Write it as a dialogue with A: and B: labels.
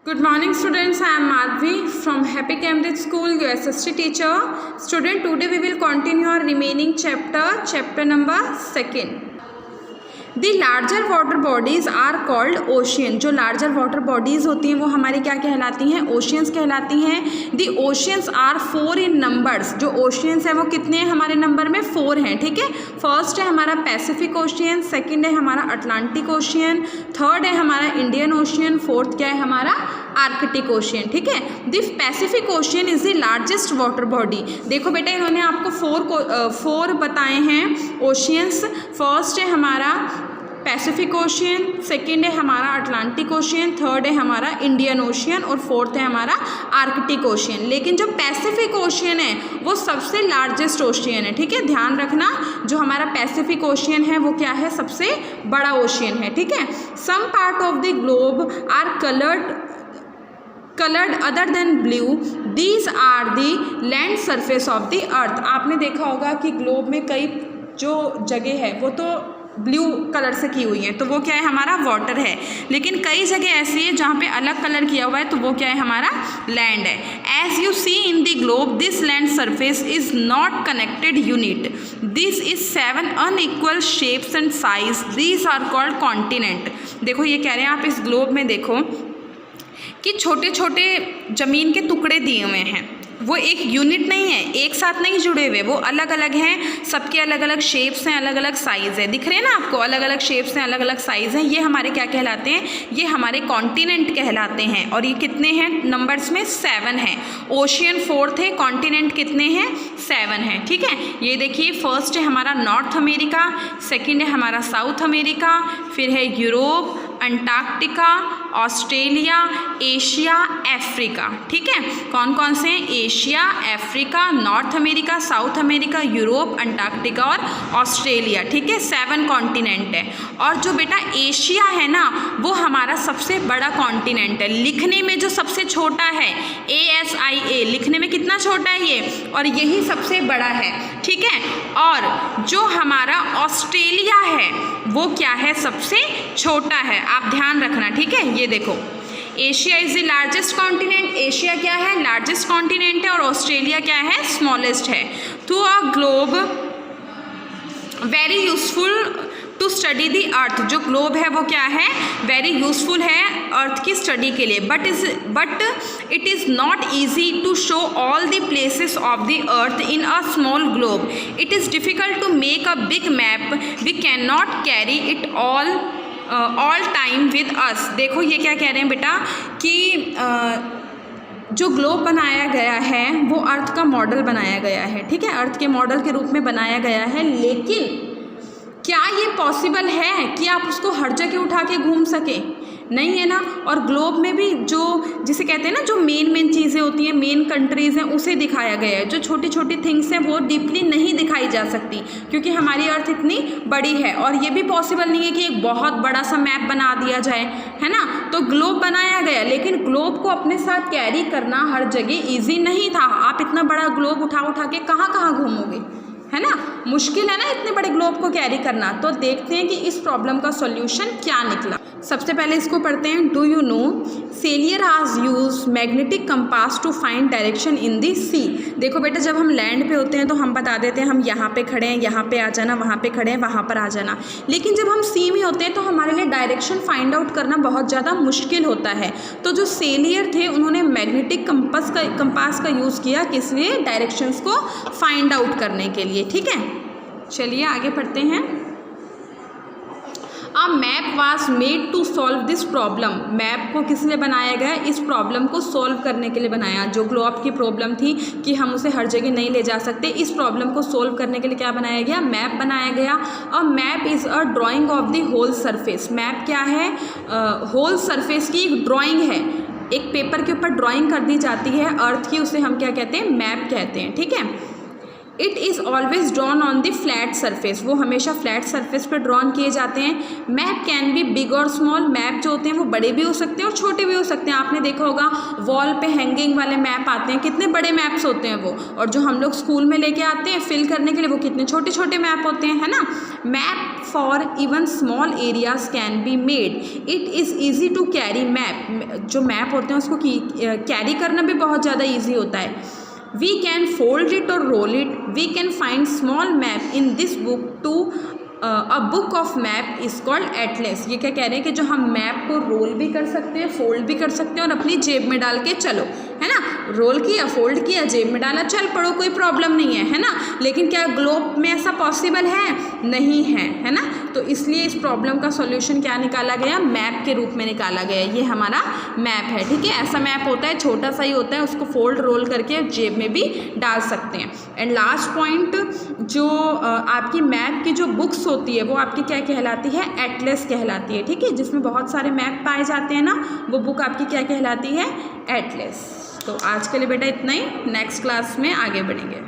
A: Good morning students, I am Madhvi from Happy Cambridge School, your SST teacher. Student, today we will continue our remaining chapter number 2. The larger water bodies are called ocean. जो larger water bodies होती हैं वो हमारी क्या कहलाती हैं? Oceans कहलाती हैं. The oceans are 4 in numbers. जो oceans हैं वो कितने हैं हमारे नंबर में? 4 हैं. ठीक है. फर्स्ट है हमारा पैसिफिक ओशियन, सेकंड है हमारा अटलांटिक ओशियन, थर्ड है हमारा इंडियन ओशियन, फोर्थ क्या है हमारा आर्कटिक ओशियन. ठीक है. The Pacific ocean is the largest water body. देखो बेटा इन्होंने आपको 4 बताए हैं ओशियंस. फर्स्ट है हमारा पैसिफिक ओशियन, सेकंड है हमारा अटलांटिक ओशियन, थर्ड है हमारा इंडियन ओशियन और फोर्थ है हमारा आर्कटिक ओशियन. लेकिन जो पैसिफिक ओशियन है वो सबसे लार्जेस्ट ओशियन है. ठीक है. ध्यान रखना जो हमारा पैसिफिक ओशियन है वो क्या है? सबसे बड़ा ओशियन है. ठीक है. Some part of the globe are colored other than blue. These are the land surface of the earth. आपने देखा होगा कि ग्लोब में कई जो जगह है वो तो ब्लू कलर से की हुई है तो वो क्या है हमारा वाटर है. लेकिन कई जगह ऐसी है जहाँ पे अलग कलर किया हुआ है तो वो क्या है हमारा लैंड है. As you see in the globe this land surface is not connected unit. This is 7 unequal shapes and size. These are called continent. देखो ये कह रहे हैं आप इस ग्लोब में देखो कि छोटे छोटे ज़मीन के टुकड़े दिए हुए हैं. वो एक यूनिट नहीं है, एक साथ नहीं जुड़े हुए, वो अलग अलग हैं. सबके अलग अलग शेप्स हैं, अलग अलग साइज़ है. दिख रहे हैं ना आपको? अलग अलग शेप्स हैं, अलग अलग साइज़ हैं. ये हमारे क्या कहलाते हैं? ये हमारे कॉन्टिनेंट कहलाते हैं. और ये कितने हैं नंबर्स में? 7 हैं. ओशियन 4th है, कॉन्टिनेंट कितने हैं? 7 हैं. ठीक है. ये देखिए फर्स्ट है हमारा नॉर्थ अमेरिका, सेकेंड है हमारा साउथ अमेरिका, फिर है Europe, Antarctica, Australia, Asia, Africa. ठीक है. कौन कौन से हैं? Asia, Africa, north America, south America, Europe, Antarctica और ऑस्ट्रेलिया. ठीक है. 7 कॉन्टिनेंट है. और जो बेटा एशिया है ना वो हमारा सबसे बड़ा कॉन्टिनेंट है. लिखने में जो सबसे छोटा है ASIA, लिखने में कितना छोटा है ये, और यही सबसे बड़ा है. ठीक है. और जो हमारा ऑस्ट्रेलिया है वो क्या है? सबसे छोटा है. आप ध्यान रखना. ठीक है. ये देखो Asia is the largest continent. Asia क्या है? लार्जेस्ट कॉन्टिनेंट है. और ऑस्ट्रेलिया क्या है? स्मॉलेस्ट है. To a globe very useful to study the earth. जो ग्लोब है वो क्या है? वेरी यूजफुल है अर्थ की स्टडी के लिए. But it is not easy to show all the places of the earth in a small globe. It is difficult to make a big map. We can not carry it all time with us. देखो ये क्या कह रहे हैं बेटा कि जो globe बनाया गया है वो अर्थ का मॉडल बनाया गया है. ठीक है. अर्थ के मॉडल के रूप में बनाया गया है. लेकिन क्या ये पॉसिबल है कि आप उसको हर जगह उठा के घूम सकें? नहीं है ना. और ग्लोब में भी जो जिसे कहते हैं ना जो मेन चीज़ें होती हैं, मेन कंट्रीज़ हैं, उसे दिखाया गया है. जो छोटी छोटी थिंग्स हैं वो डीपली नहीं दिखाई जा सकती क्योंकि हमारी अर्थ इतनी बड़ी है. और ये भी पॉसिबल नहीं है कि एक बहुत बड़ा सा मैप बना दिया जाए, है ना. तो ग्लोब बनाया गया लेकिन ग्लोब को अपने साथ कैरी करना हर जगह ईजी नहीं था. आप इतना बड़ा ग्लोब उठा के कहाँ कहाँ घूमोगे, है ना. मुश्किल है ना इतने बड़े ग्लोब को कैरी करना. तो देखते हैं कि इस प्रॉब्लम का सॉल्यूशन क्या निकला. सबसे पहले इसको पढ़ते हैं. डू यू नो सेलियर आज use magnetic compass to find direction in the sea. देखो बेटा जब हम लैंड पे होते हैं तो हम बता देते हैं हम यहाँ पे खड़े हैं, यहाँ पे आ जाना, वहाँ पे खड़े हैं, वहाँ पर आ जाना. लेकिन जब हम सी में होते हैं तो हमारे लिए डायरेक्शन फाइंड आउट करना बहुत ज़्यादा मुश्किल होता है. तो जो सेलियर थे उन्होंने मैग्नेटिक कंपास का यूज़ किया. किस लिए? डायरेक्शंस को फाइंड आउट करने के लिए. ठीक है. चलिए आगे पढ़ते हैं. A map was made to solve this problem. Map को किस लिए बनाया गया? इस प्रॉब्लम को सॉल्व करने के लिए बनाया. जो ग्लोब की प्रॉब्लम थी कि हम उसे हर जगह नहीं ले जा सकते, इस प्रॉब्लम को सॉल्व करने के लिए क्या बनाया गया? मैप बनाया गया. A map is a drawing of the whole surface. Map क्या है? होल सरफेस की एक ड्राइंग है. एक पेपर के ऊपर ड्राइंग कर दी जाती है अर्थ की, उसे हम क्या कहते हैं? मैप कहते हैं. ठीक है. It is always drawn on the flat surface, वो हमेशा फ्लैट सरफेस पर ड्रॉन किए जाते हैं। मैप कैन बी बिग और स्मॉल, मैप जो होते हैं वो बड़े भी हो सकते हैं और छोटे भी हो सकते हैं। आपने देखा होगा वॉल पे हैंगिंग वाले मैप आते हैं, कितने बड़े मैप्स होते हैं वो, और जो हम लोग स्कूल में लेके आते हैं फिल करने के लिए वो कितने छोटे छोटे मैप होते हैं, है ना। Map for even small areas can be made, it is easy to carry, map जो मैप होते हैं उसको कैरी करना भी बहुत ज़्यादा ईजी होता है। We can fold it or roll it. We can find small map in this book to a book of map is called atlas। ये क्या कह रहे हैं कि जो हम मैप को रोल भी कर सकते हैं, फोल्ड भी कर सकते हैं और अपनी जेब में डाल के चलो, है ना। रोल किया, फोल्ड किया, जेब में डाला, चल पढ़ो, कोई प्रॉब्लम नहीं है ना। लेकिन क्या ग्लोब में ऐसा पॉसिबल है? नहीं है ना। तो इसलिए इस प्रॉब्लम का सॉल्यूशन क्या निकाला गया? मैप के रूप में निकाला गया। ये हमारा मैप है, ठीक है। ऐसा मैप होता है, छोटा सा ही होता है, उसको फोल्ड रोल करके जेब में भी डाल सकते हैं। एंड लास्ट पॉइंट, जो आपकी मैप की जो बुक्स होती है वो आपकी क्या कहलाती है? एटलस कहलाती है, ठीक है। जिसमें बहुत सारे मैप पाए जाते हैं ना, वो बुक आपकी क्या कहलाती है? एटलस। तो आज के लिए बेटा इतना ही, नेक्स्ट क्लास में आगे बढ़ेंगे।